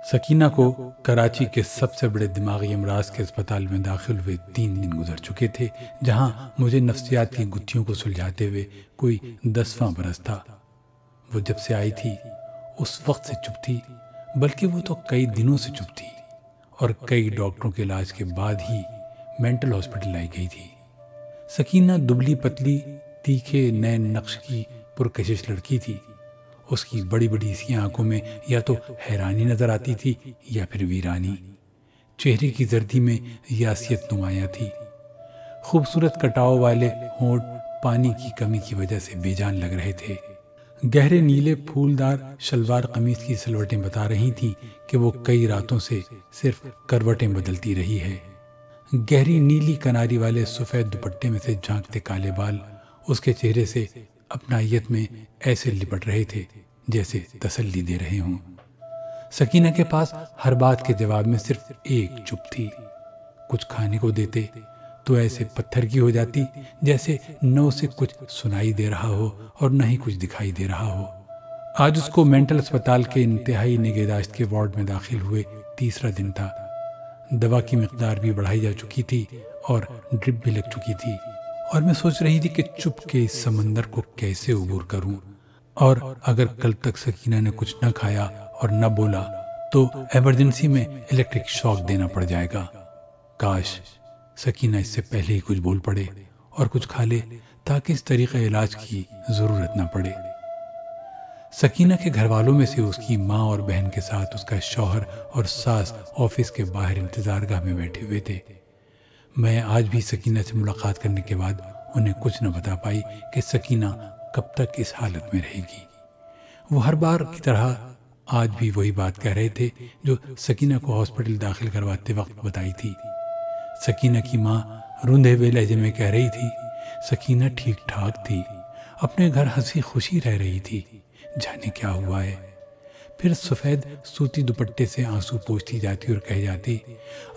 سکینہ کو کراچی کے سب سے بڑے دماغی امراض کے اسپتال میں داخل ہوئے 3 دن گزر چکے تھے، جہاں مجھے نفسیات کی گتھیوں کو سلجھاتے ہوئے کوئی 10واں برس تھا۔ وہ جب سے آئی تھی اس وقت سے چپ تھی، بلکہ وہ تو کئی دنوں سے چپ تھی، اور کئی ڈاکٹروں کے علاج کے بعد ہی مینٹل ہاسپٹل لائی گئی تھی۔ سکینہ دبلی پتلی تیکھے نین نقش کی پرکشش لڑکی تھی۔ اس کی بڑی بڑی سی آنکھوں میں یا تو حیرانی نظر آتی تھی یا پھر ویرانی۔ چہرے کی زردی میں یاسیت نمایاں تھی۔ خوبصورت کٹاؤ والے ہونٹ پانی کی کمی کی وجہ سے بے جان لگ رہے تھے۔ گہرے نیلے پھولدار شلوار قمیص کی سلوٹیں بتا رہی تھیں کہ وہ کئی راتوں سے صرف کروٹیں بدلتی رہی ہے۔ گہری نیلی کناری والے سفید دوپٹے میں سے جھانکتے کالے بال اس کے چہرے سے اپنائیت میں ایسے لپٹ رہے تھے جیسے تسلی دے رہے ہوں۔ سکینہ کے پاس ہر بات کے جواب میں صرف ایک چپ تھی۔ کچھ کھانے کو دیتے تو ایسے پتھر کی ہو جاتی جیسے نہ اسے کچھ سنائی دے رہا ہو اور نہ ہی کچھ دکھائی دے رہا ہو۔ آج اس کو مینٹل اسپتال کے انتہائی نگہداشت کے وارڈ میں داخل ہوئے 3را دن تھا۔ دوا کی مقدار بھی بڑھائی جا چکی تھی اور ڈرپ بھی لگ چکی تھی، اور میں سوچ رہی تھی کہ چپ کے اس سمندر کو کیسے عبور کروں، اور اگر کل تک سکینہ نے کچھ نہ کھایا اور نہ بولا تو ایمرجنسی میں الیکٹرک شاک دینا پڑ جائے گا۔ کاش سکینہ اس سے پہلے ہی کچھ بول پڑے اور کچھ کھا لے تاکہ اس طریقہ علاج کی ضرورت نہ پڑے۔ سکینہ کے گھر والوں میں سے اس کی ماں اور بہن کے ساتھ اس کا شوہر اور ساس آفس کے باہر انتظار گاہ میں بیٹھے ہوئے تھے۔ میں آج بھی سکینہ سے ملاقات کرنے کے بعد انہیں کچھ نہ بتا پائی کہ سکینہ کب تک اس حالت میں رہے گی۔ وہ ہر بار کی طرح آج بھی وہی بات کہہ رہے تھے جو سکینہ کو ہاسپٹل داخل کرواتے وقت بتائی تھی۔ سکینہ کی ماں روندے ہوئے لہجے میں کہہ رہی تھی، سکینہ ٹھیک ٹھاک تھی، اپنے گھر ہنسی خوشی رہ رہی تھی، جانے کیا ہوا ہے۔ پھر سفید سوتی دوپٹے سے آنسو پوچھتی جاتی اور کہہ جاتی،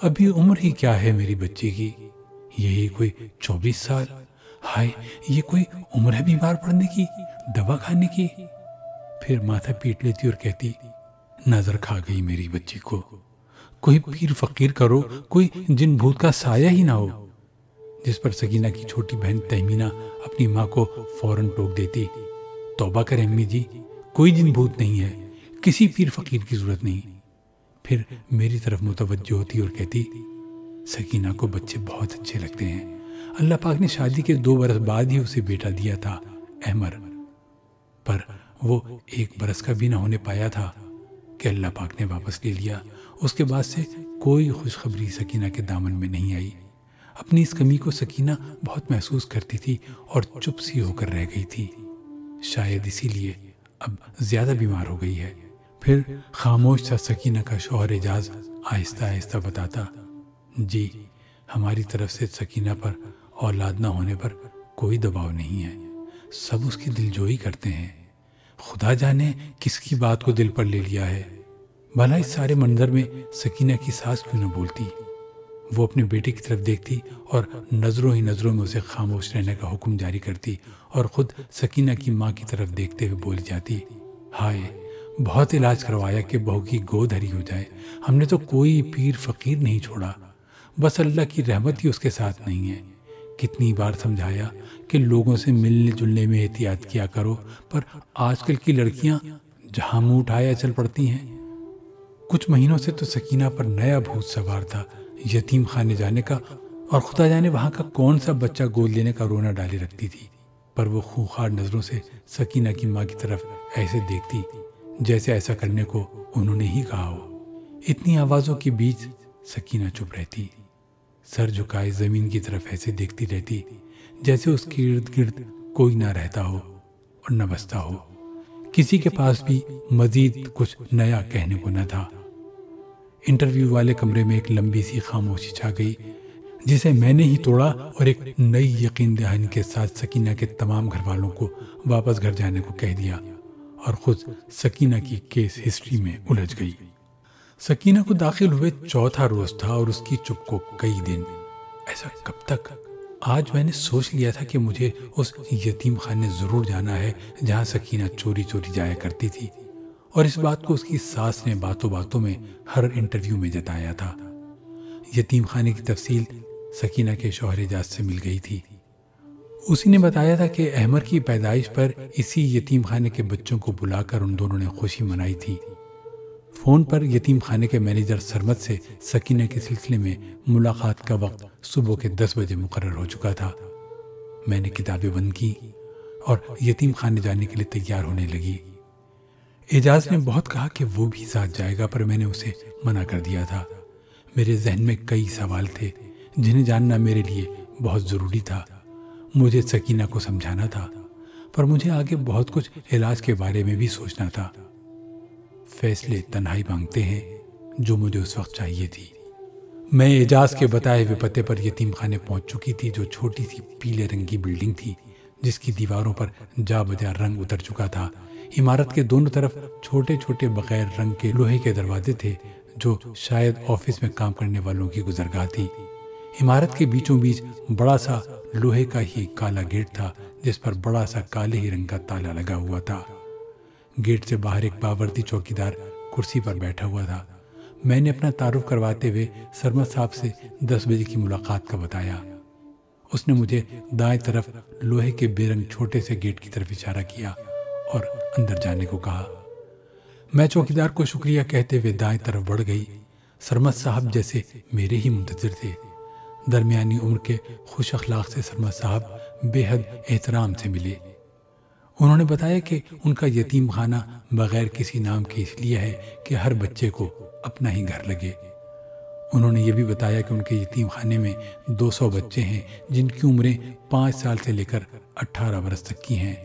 ابھی عمر ہی کیا ہے میری بچی کی، یہی کوئی 24 سال، ہائے یہ کوئی عمر ہے بیمار پڑنے کی، دوا کھانے کی۔ پھر ماتھا پیٹ لیتی اور کہتی، نظر کھا گئی میری بچی کو، کوئی پیر فقیر کرو، کوئی جن بھوت کا سایہ ہی نہ ہو۔ جس پر سکینہ کی چھوٹی بہن تہمینہ اپنی ماں کو فوراً ٹوک دیتی، توبہ کریں امی جی، کوئی جن بھوت نہیں ہے، کسی پیر فقیر کی ضرورت نہیں۔ پھر میری طرف متوجہ ہوتی اور کہتی، سکینہ کو بچے بہت اچھے لگتے ہیں، اللہ پاک نے شادی کے 2 برس بعد ہی اسے بیٹا دیا تھا احمر، پر وہ 1 برس کا بھی نہ ہونے پایا تھا کہ اللہ پاک نے واپس لے لیا۔ اس کے بعد سے کوئی خوشخبری سکینہ کے دامن میں نہیں آئی۔ اپنی اس کمی کو سکینہ بہت محسوس کرتی تھی اور چپ سی ہو کر رہ گئی تھی، شاید اسی لیے اب زیادہ بیمار ہو گئی ہے۔ پھر خاموش تھا سکینہ کا شوہر اعجاز آہستہ آہستہ بتاتا، جی ہماری طرف سے سکینہ پر اولاد نہ ہونے پر کوئی دباؤ نہیں ہے، سب اس کی دلجوئی کرتے ہیں، خدا جانے کس کی بات کو دل پر لے لیا ہے۔ بھلا اس سارے منظر میں سکینہ کی ساس کیوں نہ بولتی؟ وہ اپنے بیٹے کی طرف دیکھتی اور نظروں ہی نظروں میں اسے خاموش رہنے کا حکم جاری کرتی، اور خود سکینہ کی ماں کی طرف دیکھتے ہوئے بولی جاتی، ہائے بہت علاج کروایا کہ بہو کی گود ہری ہو جائے، ہم نے تو کوئی پیر فقیر نہیں چھوڑا، بس اللہ کی رحمت ہی اس کے ساتھ نہیں ہے۔ کتنی بار سمجھایا کہ لوگوں سے ملنے جلنے میں احتیاط کیا کرو، پر آج کل کی لڑکیاں جہاں منہ اٹھایا چل پڑتی ہیں۔ کچھ مہینوں سے تو سکینہ پر نیا بھوت سوار تھا، یتیم خانے جانے کا، اور خدا جانے وہاں کا کون سا بچہ گود لینے کا رونا ڈالے رکھتی تھی۔ پر وہ خونخوار نظروں سے سکینہ کی ماں کی طرف ایسے دیکھتی جیسے ایسا کرنے کو انہوں نے ہی کہا ہو۔ اتنی آوازوں کے بیچ سکینہ چپ رہتی، سر جھکائے زمین کی طرف ایسے دیکھتی رہتی جیسے اس کے ارد گرد کوئی نہ رہتا ہو اور نہ بستا ہو، کسی کے پاس بھی مزید کچھ نیا کہنے کو نہ تھا۔ انٹرویو والے کمرے میں ایک لمبی سی خاموشی چھا گئی، جسے میں نے ہی توڑا، اور ایک نئی یقین دہانی کے ساتھ سکینہ کے تمام گھر والوں کو واپس گھر جانے کو کہہ دیا، اور خود سکینہ کی کیس ہسٹری میں الجھ گئی۔ سکینہ کو داخل ہوئے 4تھا روز تھا اور اس کی چپ کو کئی دن۔ ایسا کب تک؟ آج میں نے سوچ لیا تھا کہ مجھے اس یتیم خانے ضرور جانا ہے جہاں سکینہ چوری چوری جایا کرتی تھی، اور اس بات کو اس کی ساس نے باتوں باتوں میں ہر انٹرویو میں جتایا تھا۔ یتیم خانے کی تفصیل سکینہ کے شوہر اعجاز سے مل گئی تھی۔ اسی نے بتایا تھا کہ احمر کی پیدائش پر اسی یتیم خانے کے بچوں کو بلا کر ان دونوں نے خوشی منائی تھی۔ فون پر یتیم خانے کے مینیجر سرمد سے سکینہ کے سلسلے میں ملاقات کا وقت صبح کے 10 بجے مقرر ہو چکا تھا۔ میں نے کتابیں بند کی اور یتیم خانے جانے کے لیے تیار ہونے لگی۔ اعجاز نے بہت کہا کہ وہ بھی ساتھ جائے گا، پر میں نے اسے منع کر دیا تھا۔ میرے ذہن میں کئی سوال تھے جنہیں جاننا میرے لیے بہت ضروری تھا۔ مجھے سکینہ کو سمجھانا تھا، پر مجھے آگے بہت کچھ علاج کے بارے میں بھی سوچنا تھا۔ فیصلے تنہائی مانگتے ہیں، جو مجھے اس وقت چاہیے تھی۔ میں اعجاز کے بتائے ہوئے پتے پر یتیم خانے پہنچ چکی تھی، جو چھوٹی سی پیلے رنگ کی بلڈنگ تھی جس کی دیواروں پر جا بجا رنگ اتر چکا تھا۔ عمارت کے دونوں طرف چھوٹے چھوٹے بغیر رنگ کے لوہے کے دروازے تھے، جو شاید آفس میں کام کرنے والوں کی گزرگاہ تھی۔ عمارت کے بیچوں بیچ بڑا سا لوہے کا ہی کالا گیٹ تھا، جس پر بڑا سا کالے ہی رنگ کا تالا لگا ہوا تھا۔ گیٹ سے باہر ایک باوردی چوکیدار کرسی پر بیٹھا ہوا تھا۔ میں نے اپنا تعارف کرواتے ہوئے سرمد صاحب سے 10 بجے کی ملاقات کا بتایا۔ اس نے مجھے دائیں طرف لوہے کے بے رنگ چھوٹے سے گیٹ کی طرف اشارہ کیا اور اندر جانے کو کہا۔ میں چوکیدار کو شکریہ کہتے ہوئے دائیں طرف بڑھ گئی۔ سرمد صاحب جیسے میرے ہی منتظر تھے۔ درمیانی عمر کے خوش اخلاق سے سرمد صاحب بے حد احترام سے ملے۔ انہوں نے بتایا کہ ان کا یتیم خانہ بغیر کسی نام کے اس لیے ہے کہ ہر بچے کو اپنا ہی گھر لگے۔ انہوں نے یہ بھی بتایا کہ ان کے یتیم خانے میں 200 بچے ہیں، جن کی عمریں 5 سال سے لے کر 18 برس تک کی ہیں۔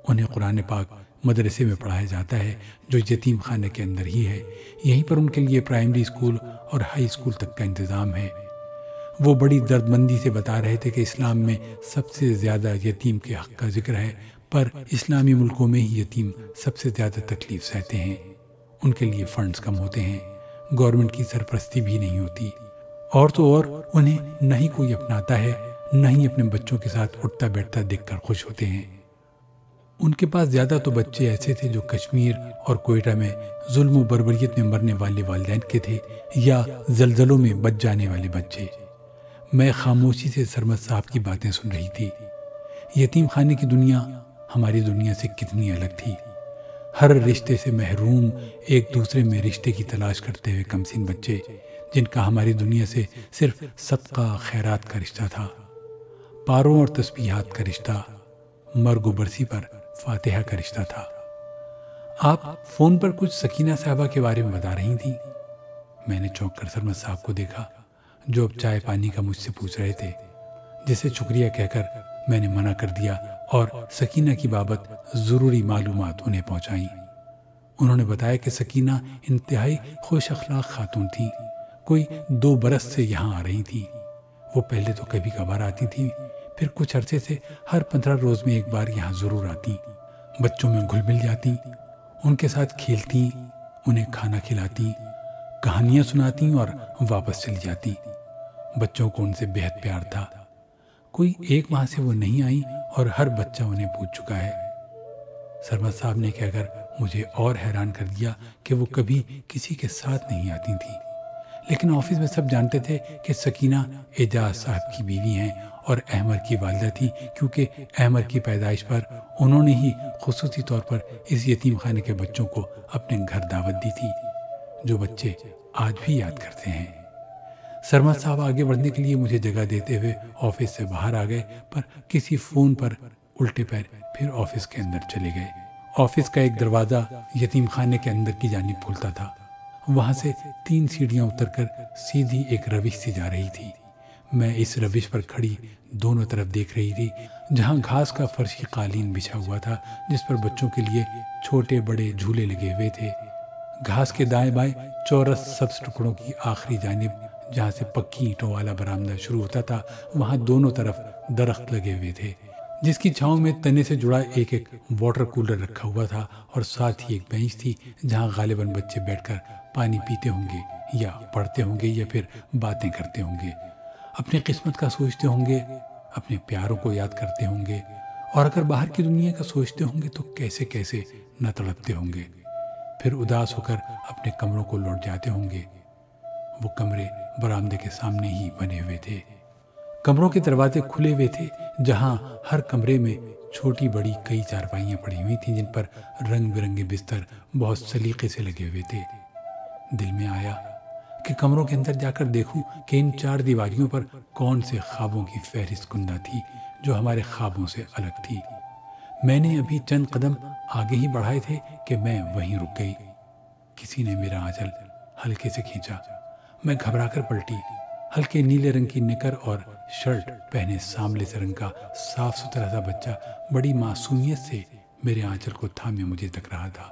انہیں قرآن پاک مدرسے میں پڑھایا جاتا ہے، جو یتیم خانے کے اندر ہی ہے۔ یہیں پر ان کے لیے پرائمری اسکول اور ہائی اسکول تک کا انتظام ہے۔ وہ بڑی درد مندی سے بتا رہے تھے کہ اسلام میں سب سے زیادہ یتیم کے حق کا ذکر ہے، پر اسلامی ملکوں میں ہی یتیم سب سے زیادہ تکلیف سہتے ہیں۔ ان کے لیے فنڈز کم ہوتے ہیں، گورنمنٹ کی سرپرستی بھی نہیں ہوتی، اور تو اور انہیں نہ ہی کوئی اپناتا ہے، نہ ہی اپنے بچوں کے ساتھ اٹھتا بیٹھتا دیکھ کر خوش ہوتے ہیں۔ ان کے پاس زیادہ تو بچے ایسے تھے جو کشمیر اور کوئٹہ میں ظلم و بربریت میں مرنے والے والدین کے تھے، یا زلزلوں میں بچ جانے والے بچے۔ میں خاموشی سے سرمد صاحب کی باتیں سن رہی تھی۔ یتیم خانے کی دنیا ہماری دنیا سے کتنی الگ تھی۔ ہر رشتے سے محروم، ایک دوسرے میں رشتے کی تلاش کرتے ہوئے کمسن بچے، جن کا ہماری دنیا سے صرف صدقہ خیرات کا رشتہ تھا، پاروں اور تسبیحات کا رشتہ، مرگ و برسی پر فاتحہ کا رشتہ تھا۔ آپ فون پر کچھ سکینہ صاحبہ کے بارے میں بتا رہی تھیں۔ میں نے چونک کر سرمد صاحب کو دیکھا، جو اب چائے پانی کا مجھ سے پوچھ رہے تھے، جسے شکریہ کہہ کر میں نے منع کر دیا اور سکینہ کی بابت ضروری معلومات انہیں پہنچائیں۔ انہوں نے بتایا کہ سکینہ انتہائی خوش اخلاق خاتون تھیں، کوئی 2 برس سے یہاں آ رہی تھیں۔ وہ پہلے تو کبھی کبھار آتی تھیں، پھر کچھ عرصے سے ہر 15 روز میں ایک بار یہاں ضرور آتی، بچوں میں گھل مل جاتی، ان کے ساتھ کھیلتی، انہیں کھانا کھلاتی، کہانیاں سناتی اور واپس چلی جاتی۔ بچوں کو ان سے بے حد پیار تھا۔ کوئی 1 ماہ سے وہ نہیں آئی اور ہر بچہ انہیں پوچھ چکا ہے۔ سرمد صاحب نے کہہ کر مجھے اور حیران کر دیا کہ وہ کبھی کسی کے ساتھ نہیں آتی تھیں، لیکن آفس میں سب جانتے تھے کہ سکینہ اعجاز صاحب کی بیوی ہیں اور احمر کی والدہ تھی، کیونکہ احمر کی پیدائش پر انہوں نے ہی خصوصی طور پر اس یتیم خانے کے بچوں کو اپنے گھر دعوت دی تھی، جو بچے آج بھی یاد کرتے ہیں۔ سرمد صاحب آگے بڑھنے کے لیے مجھے جگہ دیتے ہوئے آفس سے باہر آ گئے، پر کسی فون پر الٹے پیر پھر آفس کے اندر چلے گئے۔ آفس کا ایک دروازہ یتیم خانے کے اندر کی جانب کھلتا تھا۔ وہاں سے 3 سیڑھیاں اتر کر سیدھی ایک روش سی جا رہی تھی۔ میں اس روش پر کھڑی دونوں طرف دیکھ رہی تھی، جہاں گھاس کا فرشی قالین بچھا ہوا تھا، جس پر بچوں کے لیے چھوٹے بڑے جھولے لگے ہوئے تھے۔ گھاس کے دائیں بائیں چورس سبز ٹکڑوں کی آخری جانب، جہاں سے پکی اینٹوں والا برآمدہ شروع ہوتا تھا، وہاں دونوں طرف درخت لگے ہوئے تھے، جس کی چھاؤں میں تنے سے جڑا ایک واٹر کولر رکھا ہوا تھا، اور ساتھ ہی ایک بینچ تھی جہاں غالباً بچے بیٹھ کر پانی پیتے ہوں گے، یا پڑھتے ہوں گے، یا پھر باتیں کرتے ہوں گے، اپنی قسمت کا سوچتے ہوں گے، اپنے پیاروں کو یاد کرتے ہوں گے، اور اگر باہر کی دنیا کا سوچتے ہوں گے تو کیسے کیسے نہ تڑپتے ہوں گے۔ پھر اداس ہو کر اپنے کمروں کو لوٹ جاتے ہوں گے۔ وہ کمرے برآمدے کے سامنے ہی بنے ہوئے تھے۔ کمروں کے دروازے کھلے ہوئے تھے، جہاں ہر کمرے میں چھوٹی بڑی کئی چارپائیاں پڑی ہوئی تھیں، جن پر رنگ برنگے بستر بہت سلیقے سے لگے ہوئے تھے۔ دل میں آیا کہ کمروں کے اندر جا کر دیکھوں کہ ان چار دیواریوں پر کون سے خوابوں کی فہرست کندہ تھی جو ہمارے خوابوں سے الگ تھی۔ میں نے ابھی چند قدم آگے ہی بڑھائے تھے کہ میں وہیں رک گئی۔ کسی نے میرا آنچل ہلکے سے کھینچا۔ میں گھبرا کر پلٹی۔ ہلکے نیلے رنگ کی نکر اور شرٹ پہنے سانبلے سے رنگ کا صاف ستھرا سا بچہ بڑی معصومیت سے میرے آنچل کو تھامے مجھے تک رہا تھا۔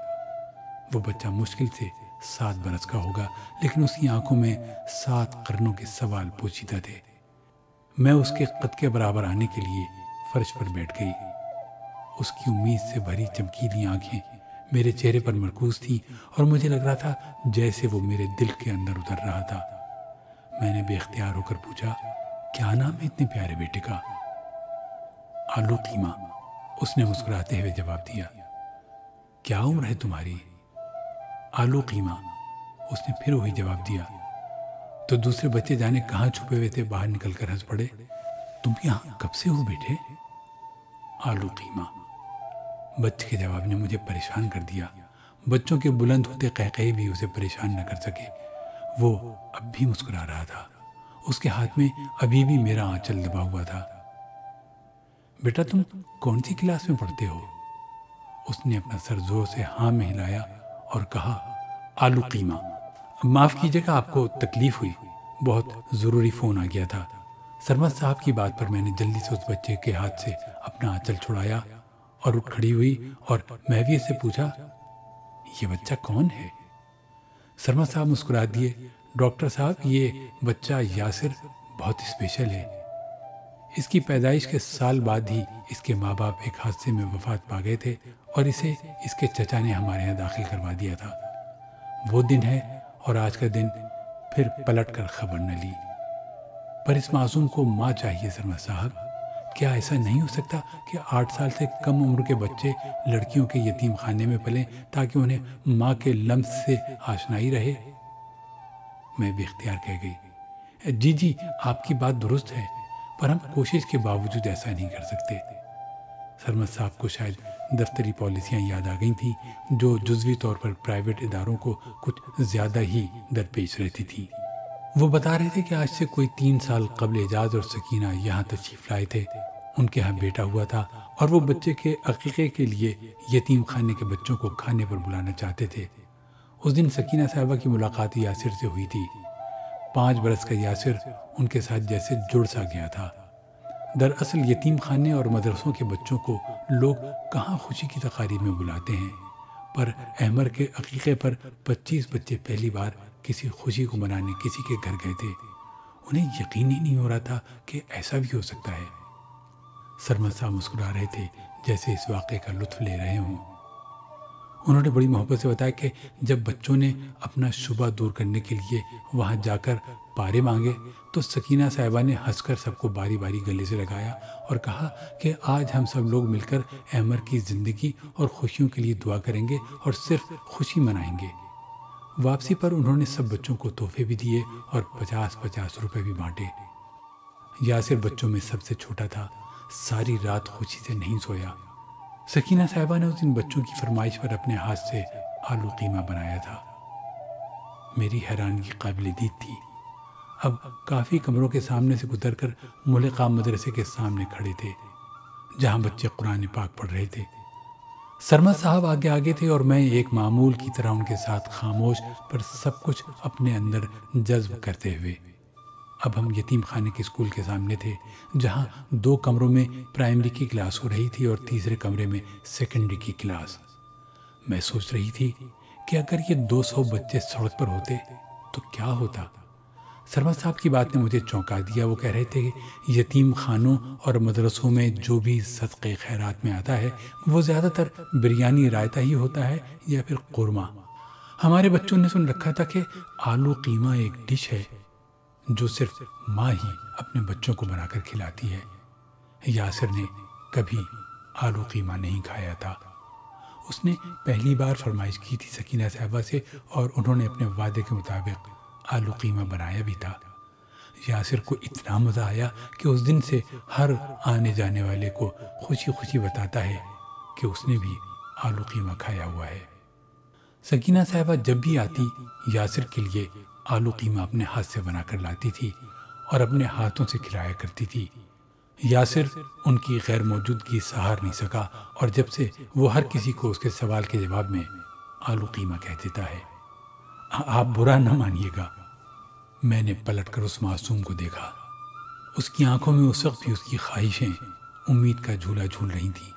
وہ بچہ مشکل سے 7 برس کا ہوگا، لیکن اس کی آنکھوں میں 7 قرنوں کے سوال پوشیدہ تھے۔ میں اس کے قد کے برابر آنے کے لیے فرش پر بیٹھ گئی۔ اس کی امید سے بھری چمکیلی آنکھیں میرے چہرے پر مرکوز تھیں اور مجھے لگ رہا تھا جیسے وہ میرے دل کے اندر اتر رہا تھا۔ میں نے بے اختیار ہو کر پوچھا، کیا نام ہے اتنے پیارے بیٹے کا؟ آلو قیمہ، اس نے مسکراتے ہوئے جواب دیا۔ کیا عمر ہے تمہاری؟ آلو قیمہ، اس نے پھر وہی جواب دیا۔ تو دوسرے بچے جانے کہاں چھپے ہوئے تھے باہر نکل کر ہنس پڑے۔ تم یہاں کب سے ہو بیٹے؟ آلو قیمہ۔ بچے کے جواب نے مجھے پریشان کر دیا۔ بچوں کے بلند ہوتے قہقہے بھی اسے پریشان نہ کر سکے۔ وہ اب بھی مسکرا رہا تھا۔ اس کے ہاتھ میں ابھی بھی میرا آنچل دبا ہوا تھا۔ بیٹا تم کون سی کلاس میں پڑھتے ہو؟ اس نے اپنا سر زور سے ہاں میں ہلایا اور کہا، آلو قیمہ۔ معاف کیجیے گا، آپ کو تکلیف ہوئی، بہت ضروری فون آ گیا تھا۔ سرمد صاحب کی بات پر میں نے جلدی سے اس بچے کے ہاتھ سے اپنا آنچل چھڑایا اور اٹھ کھڑی ہوئی اور مہویت سے پوچھا، یہ بچہ کون ہے؟ سرمد صاحب مسکرا دیے۔ ڈاکٹر صاحب، یہ بچہ یاسر بہت اسپیشل ہے۔ اس کی پیدائش کے سال بعد ہی اس کے ماں باپ ایک حادثے میں وفات پا گئے تھے اور اسے اس کے چچا نے ہمارے یہاں داخل کروا دیا تھا۔ وہ دن ہے اور آج کا دن پھر پلٹ کر خبر نہ لی۔ پر اس معصوم کو ماں چاہیے سرمد صاحب۔ کیا ایسا نہیں ہو سکتا کہ 8 سال سے کم عمر کے بچے لڑکیوں کے یتیم خانے میں پلیں تاکہ انہیں ماں کے لمس سے آشنائی رہے؟ میں بے اختیار کہہ گئی، جی آپ کی بات درست ہے، پر ہم کوشش کے باوجود ایسا نہیں کر سکتے۔ سرمد صاحب کو شاید دفتری پالیسیاں یاد آ گئی تھیں جو جزوی طور پر پرائیویٹ اداروں کو کچھ زیادہ ہی درپیش رہتی تھیں۔ وہ بتا رہے تھے کہ آج سے کوئی 3 سال قبل اعجاز اور سکینہ یہاں تشریف لائے تھے۔ ان کے ہاں بیٹا ہوا تھا اور وہ بچے کے عقیقے کے لیے یتیم خانے کے بچوں کو کھانے پر بلانا چاہتے تھے۔ اس دن سکینہ صاحبہ کی ملاقات یاسر سے ہوئی تھی۔ 5 برس کا یاسر ان کے ساتھ جیسے جڑ سا گیا تھا۔ دراصل یتیم خانے اور مدرسوں کے بچوں کو لوگ کہاں خوشی کی تقاریب میں بلاتے ہیں، پر احمر کے عقیقے پر 25 بچے پہلی بار کسی خوشی کو منانے کسی کے گھر گئے تھے۔ انہیں یقین ہی نہیں ہو رہا تھا کہ ایسا بھی ہو سکتا ہے۔ سرمد صاحب مسکرا رہے تھے جیسے اس واقعے کا لطف لے رہے ہوں۔ انہوں نے بڑی محبت سے بتایا کہ جب بچوں نے اپنا شبہ دور کرنے کے لیے وہاں جا کر پارے مانگے تو سکینہ صاحبہ نے ہنس کر سب کو باری باری گلے سے لگایا اور کہا کہ آج ہم سب لوگ مل کر احمر کی زندگی اور خوشیوں کے لیے دعا کریں گے اور صرف خوشی منائیں گے۔ واپسی پر انہوں نے سب بچوں کو تحفے بھی دیے اور 50-50 روپے بھی بانٹے۔ یاسر بچوں میں سب سے چھوٹا تھا، ساری رات خوشی سے نہیں سویا۔ سکینہ صاحبہ نے اس دن بچوں کی فرمائش پر اپنے ہاتھ سے آلو قیمہ بنایا تھا۔ میری حیرانگی قابل دید تھی۔ اب کافی کمروں کے سامنے سے گزر کر ملقہ مدرسے کے سامنے کھڑے تھے جہاں بچے قرآن پاک پڑھ رہے تھے۔ سرمد صاحب آگے آگے تھے اور میں ایک معمول کی طرح ان کے ساتھ خاموش پر سب کچھ اپنے اندر جذب کرتے ہوئے۔ اب ہم یتیم خانے کے اسکول کے سامنے تھے جہاں 2 کمروں میں پرائمری کی کلاس ہو رہی تھی اور تیسرے کمرے میں سیکنڈری کی کلاس۔ میں سوچ رہی تھی کہ اگر یہ 200 بچے سڑک پر ہوتے تو کیا ہوتا۔ سرمد صاحب کی بات نے مجھے چونکا دیا۔ وہ کہہ رہے تھے کہ یتیم خانوں اور مدرسوں میں جو بھی صدقے خیرات میں آتا ہے وہ زیادہ تر بریانی رائتہ ہی ہوتا ہے یا پھر قورمہ۔ ہمارے بچوں نے سن رکھا تھا کہ آلو قیمہ ایک ڈش ہے جو صرف ماں ہی اپنے بچوں کو بنا کر کھلاتی ہے۔ یاسر نے کبھی آلو قیمہ نہیں کھایا تھا۔ اس نے پہلی بار فرمائش کی تھی سکینہ صاحبہ سے، اور انہوں نے اپنے وعدے کے مطابق آلو قیمہ بنایا بھی تھا۔ یاسر کو اتنا مزہ آیا کہ اس دن سے ہر آنے جانے والے کو خوشی خوشی بتاتا ہے کہ اس نے بھی آلو قیمہ کھایا ہوا ہے۔ سکینہ صاحبہ جب بھی آتی یاسر کے لیے آلو قیمہ اپنے ہاتھ سے بنا کر لاتی تھی اور اپنے ہاتھوں سے کھلایا کرتی تھی۔ یاسر ان کی غیر موجودگی سہار نہیں سکا، اور جب سے وہ ہر کسی کو اس کے سوال کے جواب میں آلو قیمہ کہہ دیتا ہے۔ آپ برا نہ مانیے گا، میں نے پلٹ کر اس معصوم کو دیکھا۔ اس کی آنکھوں میں اس وقت بھی اس کی خواہشیں امید کا جھولا جھول رہی تھیں۔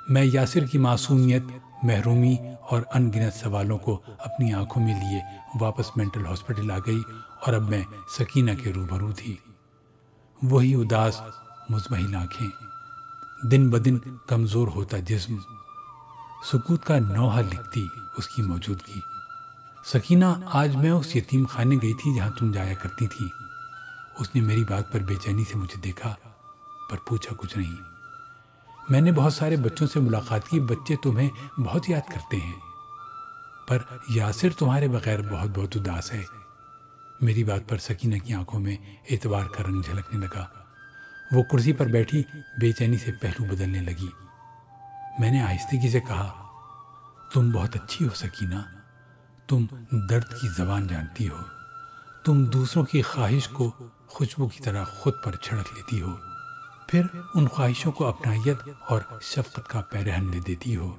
میں یاسر کی معصومیت، محرومی اور ان گنت سوالوں کو اپنی آنکھوں میں لیے واپس مینٹل ہاسپٹل آ گئی، اور اب میں سکینہ کے روبرو تھی۔ وہی اداس مزمحل آنکھیں، دن بدن کمزور ہوتا جسم، سکوت کا نوحہ لکھتی اس کی موجودگی۔ سکینہ، آج میں اس یتیم خانے گئی تھی جہاں تم جایا کرتی تھی۔ اس نے میری بات پر بے چینی سے مجھے دیکھا، پر پوچھا کچھ نہیں۔ میں نے بہت سارے بچوں سے ملاقات کی، بچے تمہیں بہت یاد کرتے ہیں، پر یاسر تمہارے بغیر بہت بہت اداس ہے۔ میری بات پر سکینہ کی آنکھوں میں اعتبار کا رنگ جھلکنے لگا۔ وہ کرسی پر بیٹھی بے چینی سے پہلو بدلنے لگی۔ میں نے آہستگی سے کہا، تم بہت اچھی ہو سکینہ، تم درد کی زبان جانتی ہو، تم دوسروں کی خواہش کو خوشبو کی طرح خود پر چھڑک لیتی ہو، پھر ان خواہشوں کو اپنائیت اور شفقت کا پیرہن دے دیتی ہو،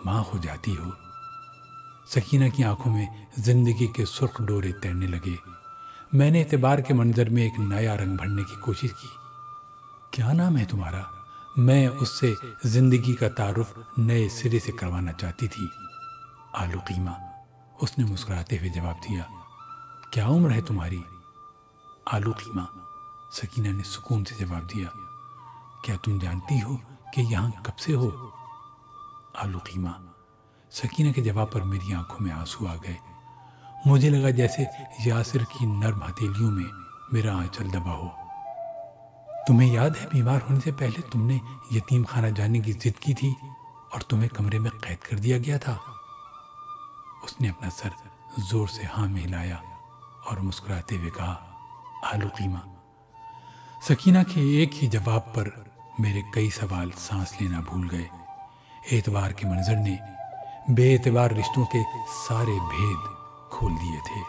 ماں ہو جاتی ہو۔ سکینہ کی آنکھوں میں زندگی کے سرخ ڈورے تیرنے لگے۔ میں نے اعتبار کے منظر میں ایک نیا رنگ بھرنے کی کوشش کی۔ کیا نام ہے تمہارا؟ میں اس سے زندگی کا تعارف نئے سرے سے کروانا چاہتی تھی۔ آلو قیمہ، اس نے مسکراتے ہوئے جواب دیا۔ کیا عمر ہے تمہاری؟ آلو قیمہ، سکینہ نے سکون سے جواب دیا۔ کیا تم جانتی ہو کہ یہاں کب سے ہو؟ آلو قیمہ، سکینہ کے جواب پر میری آنکھوں میں آنسو آ گئے۔ مجھے لگا جیسے یاسر کی نرم ہتھیلیوں میں میرا آنچل دبا ہو۔ تمہیں یاد ہے بیمار ہونے سے پہلے تم نے یتیم خانہ جانے کی ضد کی تھی اور تمہیں کمرے میں قید کر دیا گیا تھا؟ اس نے اپنا سر زور سے ہاں میں ہلایا اور مسکراتے ہوئے کہا، آلو قیمہ۔ سکینہ کے ایک ہی جواب پر میرے کئی سوال سانس لینا بھول گئے۔ اعتبار کے منظر نے بے اعتبار رشتوں کے سارے بھید کھول دیے تھے۔